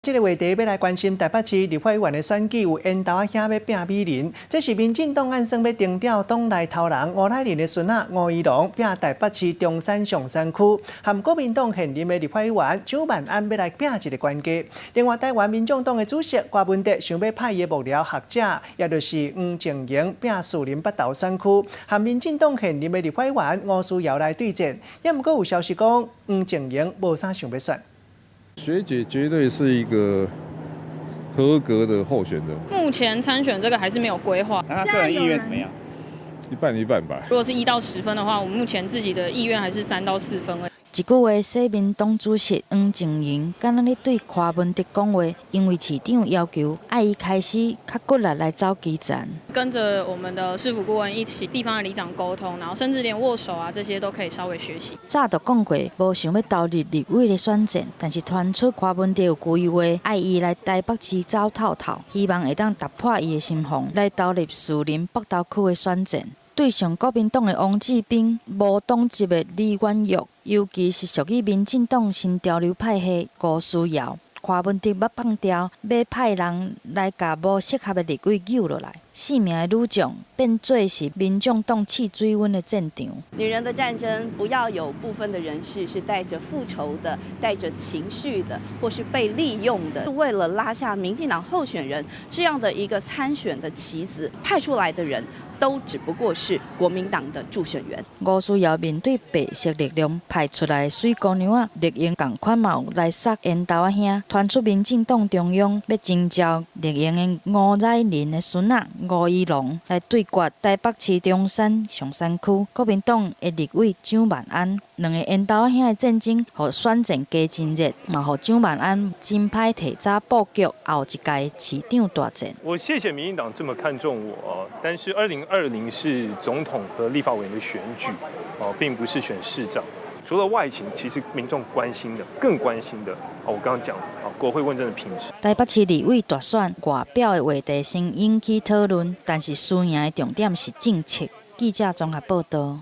这个话题要来关心台北市立法委员的选举，有缘投仔兄要拼美人，这是民进党暗算要定调党内头人吴乃麟的孙仔吴怡农拼台北市中山上山区，和国民党现任的立法委员蒋万安要来拼一个关键。另外，台湾民众党的主席郭文哲想要派伊的幕僚学者，也就是黄静莹拼士林北投选区，和民进党现任的立法委员吴思瑶来对战。也毋过有消息讲，黄静莹无啥想要选。 学姐绝对是一个合格的候选人。目前参选这个还是没有规划。那他个人意愿怎么样？一半一半吧。如果是1到10分的话，我目前自己的意愿还是3到4分。一句话，说民党主席黄静莹敢若咧对柯文哲讲话，因为市长要求爱伊开始较骨力来走基层。跟着我们的市府顾问一起，地方的里长沟通，然后甚至连握手啊这些都可以稍微学习。早就讲过，无想要投入立委的选战，但是传出柯文哲有规划爱伊来台北市走透透，希望会当突破伊的心防，来投入士林北投区的选战。 对上国民党的王志斌、无党籍的李婉玉，尤其是属于民进党新潮流派系吴思瑶，柯文哲要放掉，要派人来把无适合的立委救落来。4名的女将变做是民众党试水温的战场。女人的战争，不要有部分的人士是带着复仇的、带着情绪的，或是被利用的，为了拉下民进党候选人这样的一个参选的棋子，派出来的人。 都只不过是国民党的助选员。吴思瑶面对白色力量派出来的水姑娘啊，绿营同款嘛有来杀缘投仔兄，传出民进党中央要征召绿营的吴乃麟的孙仔吴怡农来对决台北市中山上山区国民党的立委蒋万安。两个缘投仔兄的战争，互选战加真热，嘛互蒋万安真歹提早布局后一届市长大战。我谢谢民进党这么看重我，但是2020是总统和立法委员的选举，并不是选市长。除了外形，其实民众关心的、更关心的，我刚刚讲国会问政的品质。台北市立委大选外表的话题先引起讨论，但是输赢的重点是政策。记者综合报道。